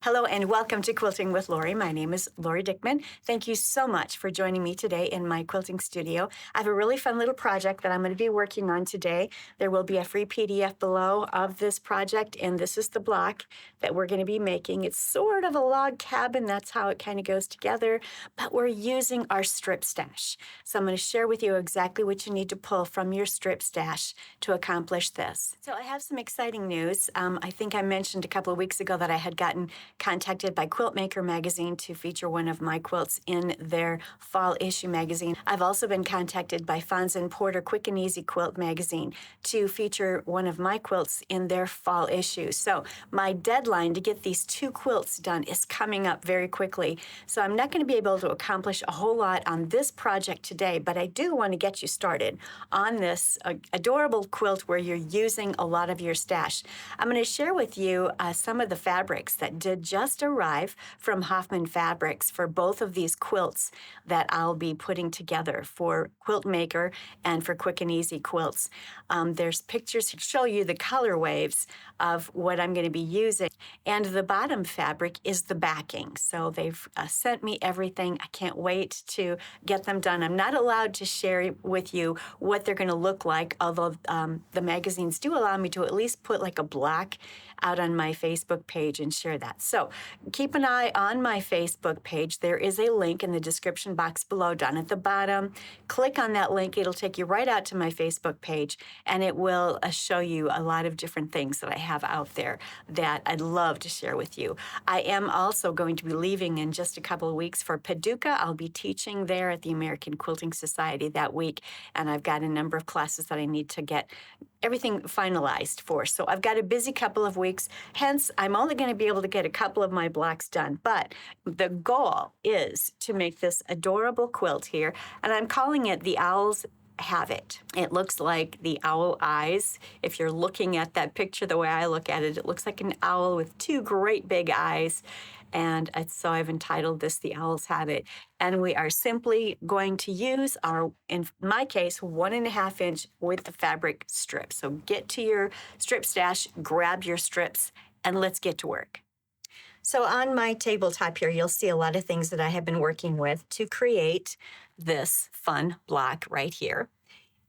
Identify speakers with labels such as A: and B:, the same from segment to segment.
A: Hello and welcome to Quilting with Lori. My name is Lori Dickman. Thank you so much for joining me today in my quilting studio. I have a really fun little project that I'm going to be working on today. There will be a free PDF below of this project, and this is the block that we're going to be making. It's sort of a log cabin. That's how it kind of goes together, but we're using our strip stash. So I'm going to share with you exactly what you need to pull from your strip stash to accomplish this. So I have some exciting news. I think I mentioned a couple of weeks ago that I had gotten contacted by Quilt Maker magazine to feature one of my quilts in their fall issue magazine. I've also been contacted by Fonz and Porter Quick and Easy Quilt magazine to feature one of my quilts in their fall issue. So my deadline to get these two quilts done is coming up very quickly. So I'm not going to be able to accomplish a whole lot on this project today, but I do want to get you started on this adorable quilt where you're using a lot of your stash. I'm going to share with you some of the fabrics that did just arrive from Hoffman Fabrics for both of these quilts that I'll be putting together for Quilt Maker and for Quick and Easy Quilts. There's pictures to show you the color waves of what I'm going to be using. And the bottom fabric is the backing. So they've sent me everything. I can't wait to get them done. I'm not allowed to share with you what they're going to look like, although the magazines do allow me to at least put like a block out on my Facebook page and share that. So keep an eye on my Facebook page. There is a link in the description box below down at the bottom. Click on that link. It'll take you right out to my Facebook page, and it will show you a lot of different things that I have out there that I'd love to share with you. I am also going to be leaving in just a couple of weeks for Paducah. I'll be teaching there at the American Quilting Society that week, and I've got a number of classes that I need to get everything finalized for. So I've got a busy couple of weeks. Hence, I'm only going to be able to get a couple of my blocks done. But the goal is to make this adorable quilt here, and I'm calling it the Owls Have It. It looks like the owl eyes. If you're looking at that picture the way I look at it, it looks like an owl with two great big eyes. And so I've entitled this The Owls Have It. And we are simply going to use our, in my case, 1.5 inch width of fabric strips. So get to your strip stash, grab your strips, and let's get to work. So on my tabletop here, you'll see a lot of things that I have been working with to create this fun block right here.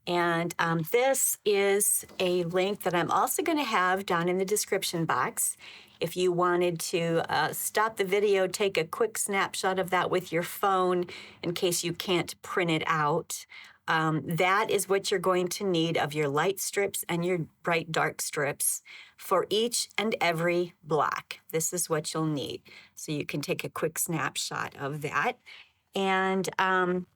A: And this is a link that I'm also going to have down in the description box. If you wanted to stop the video, take a quick snapshot of that with your phone in case you can't print it out. That is what you're going to need of your light strips and your bright dark strips for each and every block. This is what you'll need. So you can take a quick snapshot of that. And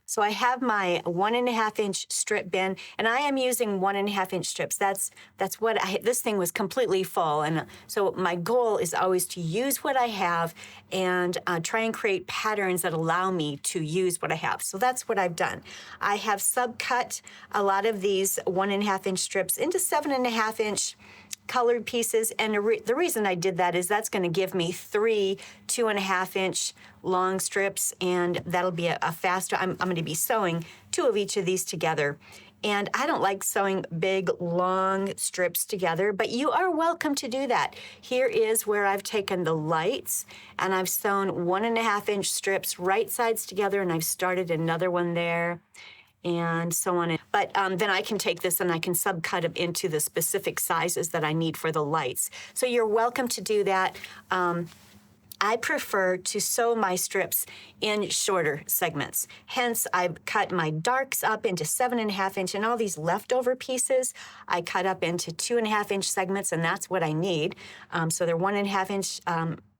A: so I have my 1.5 inch strip bin, and I am using 1.5 inch strips. That's what this thing was completely full. And so my goal is always to use what I have and try and create patterns that allow me to use what I have. So that's what I've done. I have subcut a lot of these 1.5 inch strips into 7.5 inch colored pieces, and the reason I did that is that's going to give me 3 2.5 inch long strips, and that'll be a faster. I'm going to be sewing 2 of each of these together. And I don't like sewing big, long strips together, but you are welcome to do that. Here is where I've taken the lights, and I've sewn 1.5 inch strips right sides together, and I've started another one there, and so on. But then I can take this and I can subcut it into the specific sizes that I need for the lights. So you're welcome to do that. I prefer to sew my strips in shorter segments. Hence, I've cut my darks up into 7.5 inch, and all these leftover pieces I cut up into 2.5 inch segments, and that's what I need. So they're 1.5 inch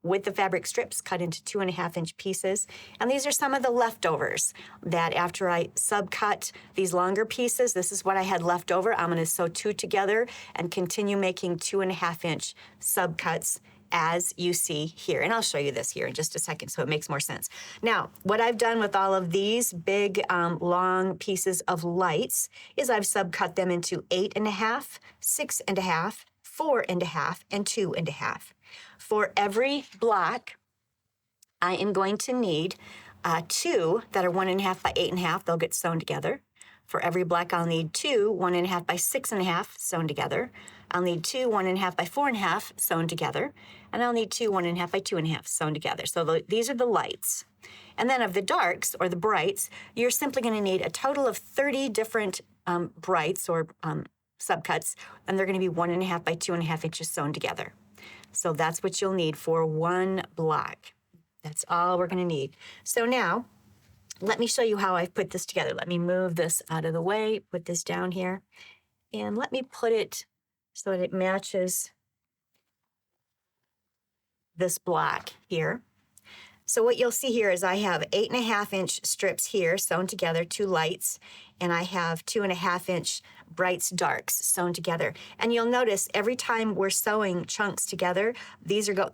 A: with the fabric strips cut into 2.5 inch pieces. And these are some of the leftovers that after I subcut these longer pieces, this is what I had left over. I'm gonna sew 2 together and continue making 2.5 inch subcuts as you see here. And I'll show you this here in just a second so it makes more sense. Now, what I've done with all of these big, long pieces of lights is I've subcut them into 8.5, 6.5, 4.5, and 2.5. For every block, I am going to need 2 that are 1.5 by 8.5. They'll get sewn together. For every block, I'll need 2 1.5 by 6.5 sewn together. I'll need two 1.5 by 4.5 sewn together, and I'll need two 1.5 by 2.5 sewn together. So these are the lights. And then of the darks, or the brights, you're simply going to need a total of 30 different brights or subcuts, and they're going to be 1.5 by 2.5 inches sewn together. So that's what you'll need for one block. That's all we're going to need. So now, let me show you how I've put this together. Let me move this out of the way, put this down here, and let me put it so that it matches this block here. So what you'll see here is I have 8.5-inch strips here sewn together, two lights, and I have 2.5-inch brights darks sewn together. And you'll notice every time we're sewing chunks together,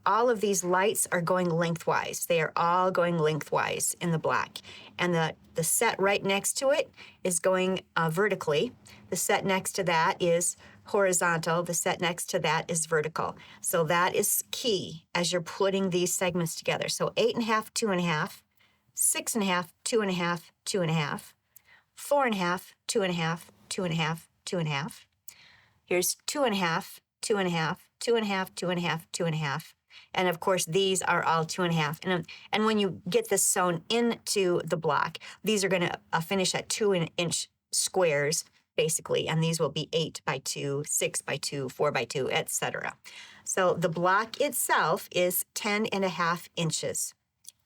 A: all of these lights are going lengthwise. They are all going lengthwise in the black. And the set right next to it is going vertically. The set next to that is horizontal. The set next to that is vertical. So that is key as you're putting these segments together. So 8.5, 2.5, 6.5, 2.5, 2.5, 4.5, 2.5, 2.5, 2.5. Here's 2.5, 2.5, 2.5, 2.5, 2.5. And of course, these are all 2.5. And when you get this sewn into the block, these are going to finish at 2-inch squares, basically, and these will be 8 by 2, 6 by 2, 4 by 2, etc. So the block itself is 10.5 inches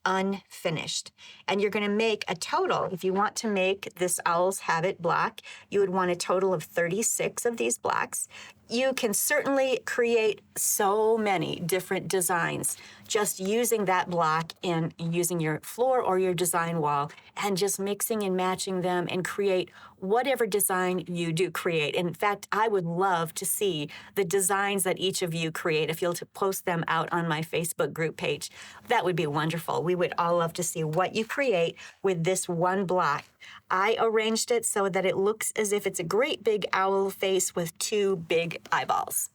A: unfinished. And you're going to make a total, if you want to make this Owl's Habit block, you would want a total of 36 of these blocks. You can certainly create so many different designs just using that block and using your floor or your design wall and just mixing and matching them and create whatever design you do create. In fact, I would love to see the designs that each of you create. If you'll post them out on my Facebook group page, that would be wonderful. We would all love to see what you create with this one block. I arranged it so that it looks as if it's a great big owl face with two big eyeballs.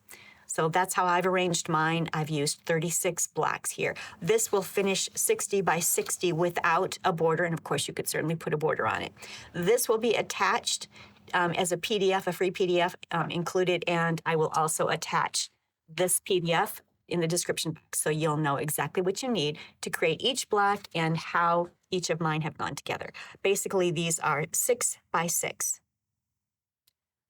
A: So that's how I've arranged mine. I've used 36 blocks here. This will finish 60 by 60 without a border, and of course you could certainly put a border on it. This will be attached as a PDF, a free PDF included, and I will also attach this PDF in the description box so you'll know exactly what you need to create each block and how each of mine have gone together. Basically, these are 6 by 6.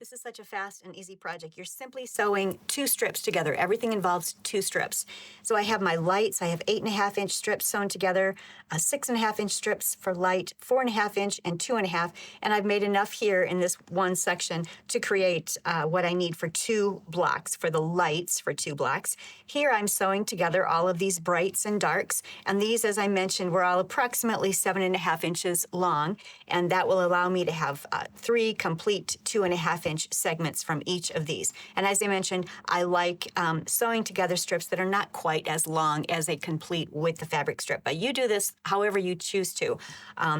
A: This is such a fast and easy project. You're simply sewing two strips together. Everything involves two strips. So I have my lights. I have 8.5-inch strips sewn together, 6.5-inch strips for light, 4.5-inch and 2.5. And I've made enough here in this one section to create what I need for two blocks, for the lights for two blocks. Here I'm sewing together all of these brights and darks. And these, as I mentioned, were all approximately 7.5 inches long. And that will allow me to have 3 complete 2.5-inch segments from each of these. And as I mentioned, I like sewing together strips that are not quite as long as a complete with the fabric strip. But you do this however you choose to.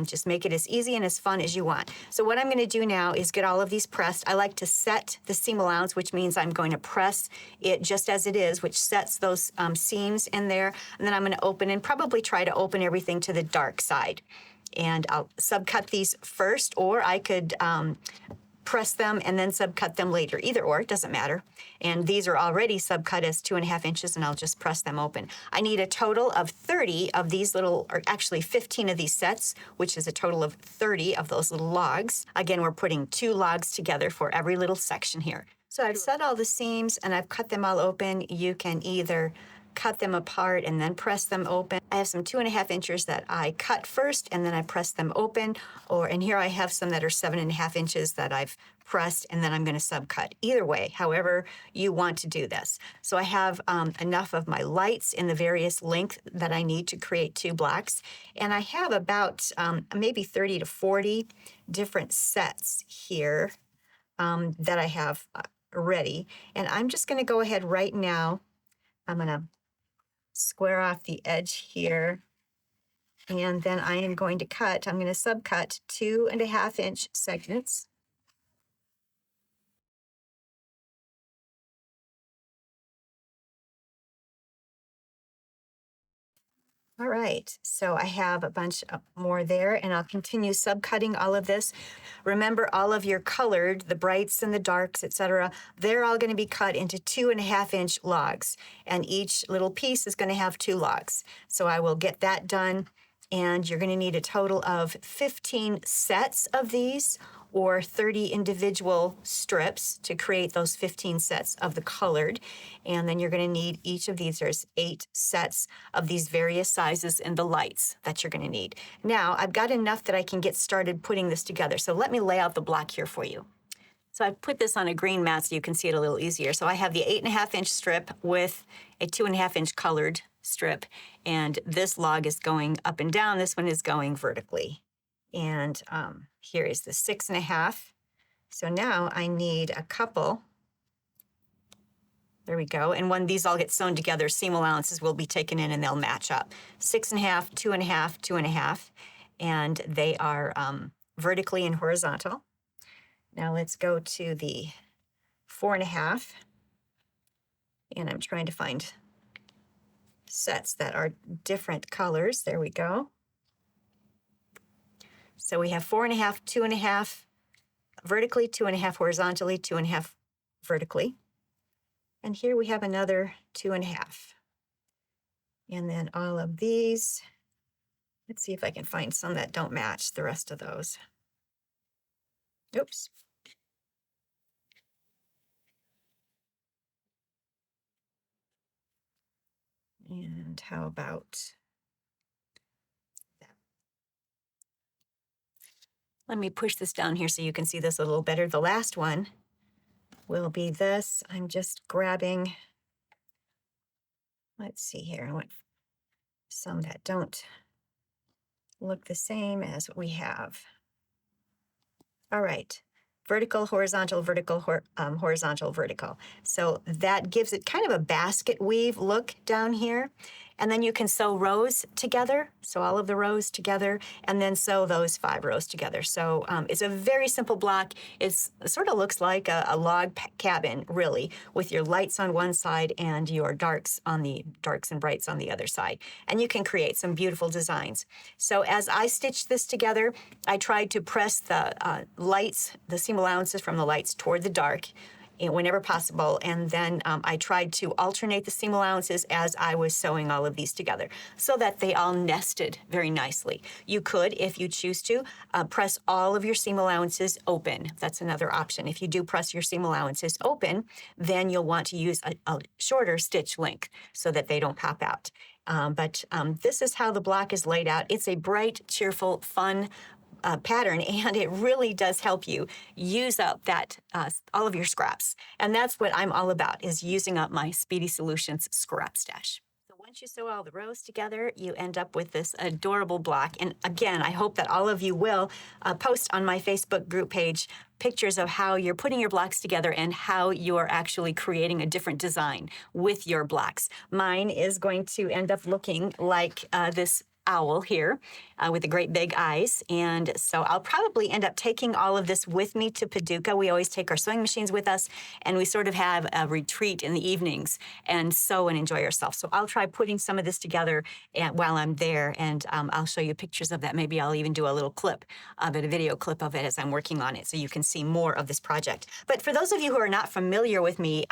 A: Just make it as easy and as fun as you want. So what I'm going to do now is get all of these pressed. I like to set the seam allowance, which means I'm going to press it just as it is, which sets those seams in there. And then I'm going to open and probably try to open everything to the dark side. And I'll subcut these first, or I could press them and then subcut them later. Either or, it doesn't matter. And these are already subcut as 2.5 inches, and I'll just press them open. I need a total of 30 of these little, or actually 15 of these sets, which is a total of 30 of those little logs. Again, we're putting 2 logs together for every little section here. So I've set all the seams and I've cut them all open. You can either cut them apart and then press them open. I have some 2.5 inches that I cut first and then I press them open. And here I have some that are 7.5 inches that I've pressed and then I'm going to subcut. Either way, however you want to do this. So I have enough of my lights in the various length that I need to create 2 blocks. And I have about maybe 30 to 40 different sets here that I have ready. And I'm just going to go ahead right now. I'm going to square off the edge here, and then I am going to cut, I'm going to subcut 2.5-inch segments. All right, so I have a bunch more there, and I'll continue subcutting all of this. Remember, all of your colored, the brights and the darks, etc., they're all going to be cut into 2.5-inch logs, and each little piece is going to have 2 logs. So I will get that done, and you're going to need a total of 15 sets of these, or 30 individual strips to create those 15 sets of the colored. And then you're going to need each of these. There's 8 sets of these various sizes and the lights that you're going to need. Now, I've got enough that I can get started putting this together. So let me lay out the block here for you. So I've put this on a green mat so you can see it a little easier. So I have the 8.5-inch strip with a 2.5-inch colored strip. And this log is going up and down. This one is going vertically. And here is the 6.5. So now I need a couple. There we go. And when these all get sewn together, seam allowances will be taken in and they'll match up. 6.5, 2.5, 2.5. And they are vertically and horizontal. Now let's go to the 4.5. And I'm trying to find sets that are different colors. There we go. So we have 4.5, 2.5 vertically, 2.5 horizontally, 2.5 vertically. And here we have another 2.5. And then all of these, let's see if I can find some that don't match the rest of those. Oops. And how about that? Let me push this down here so you can see this a little better. The last one will be this. I'm just grabbing, let's see here. I want some that don't look the same as what we have. All right. Vertical, horizontal, vertical, horizontal, vertical. So that gives it kind of a basket weave look down here. And then you can sew rows together, so all of the rows together, and then sew those 5 rows together. So it's a very simple block. It sort of looks like a log cabin, really, with your lights on one side and your darks and brights on the other side. And you can create some beautiful designs. So as I stitched this together, I tried to press the lights, the seam allowances from the lights toward the dark, whenever possible, and then I tried to alternate the seam allowances as I was sewing all of these together so that they all nested very nicely. You could, if you choose to, press all of your seam allowances open. That's another option. If you do press your seam allowances open, then you'll want to use a shorter stitch length so that they don't pop out. But this is how the block is laid out. It's a bright, cheerful, fun pattern, and it really does help you use up that all of your scraps. And that's what I'm all about, is using up my Speedy Solutions scrap stash. So once you sew all the rows together, you end up with this adorable block. And again, I hope that all of you will post on my Facebook group page pictures of how you're putting your blocks together and how you're actually creating a different design with your blocks. Mine is going to end up looking like this owl here with the great big eyes. And so I'll probably end up taking all of this with me to Paducah. We always take our sewing machines with us, and we sort of have a retreat in the evenings and sew and enjoy ourselves. So I'll try putting some of this together while I'm there, and I'll show you pictures of that. Maybe I'll even do a little clip of it, a video clip of it as I'm working on it, so you can see more of this project. But for those of you who are not familiar with me,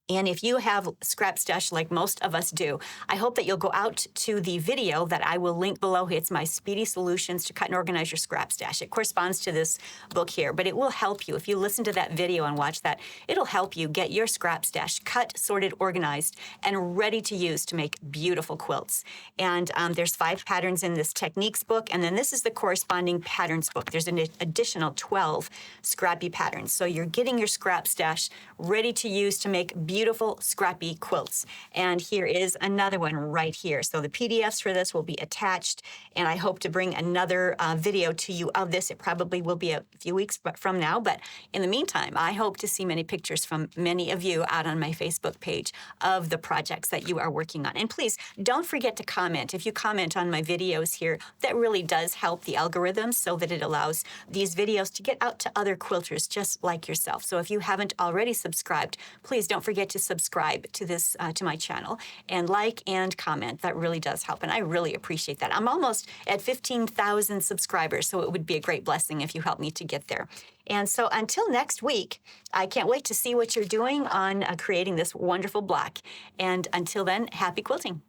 A: and if you have scrap stash like most of us do, I hope that you'll go out to the video that I will link below. It's my Speedy Solutions to Cut and Organize Your Scrap Stash. It corresponds to this book here, but it will help you. If you listen to that video and watch that, it'll help you get your scrap stash cut, sorted, organized, and ready to use to make beautiful quilts. And there's 5 patterns in this techniques book, and then this is the corresponding patterns book. There's an additional 12 scrappy patterns. So you're getting your scrap stash ready to use to make beautiful scrappy quilts. And here is another one right here. So the PDFs for this will be attached, and I hope to bring another video to you of this. It probably will be a few weeks from now, but in the meantime, I hope to see many pictures from many of you out on my Facebook page of the projects that you are working on. And please don't forget to comment. If you comment on my videos here, that really does help the algorithm so that it allows these videos to get out to other quilters just like yourself. So if you haven't already subscribed, please don't forget forget to subscribe to this to my channel and like and comment. That really does help, and I really appreciate that. I'm almost at 15,000 subscribers, so it would be a great blessing if you help me to get there. And so until next week, I can't wait to see what you're doing on creating this wonderful block. And until then, happy quilting.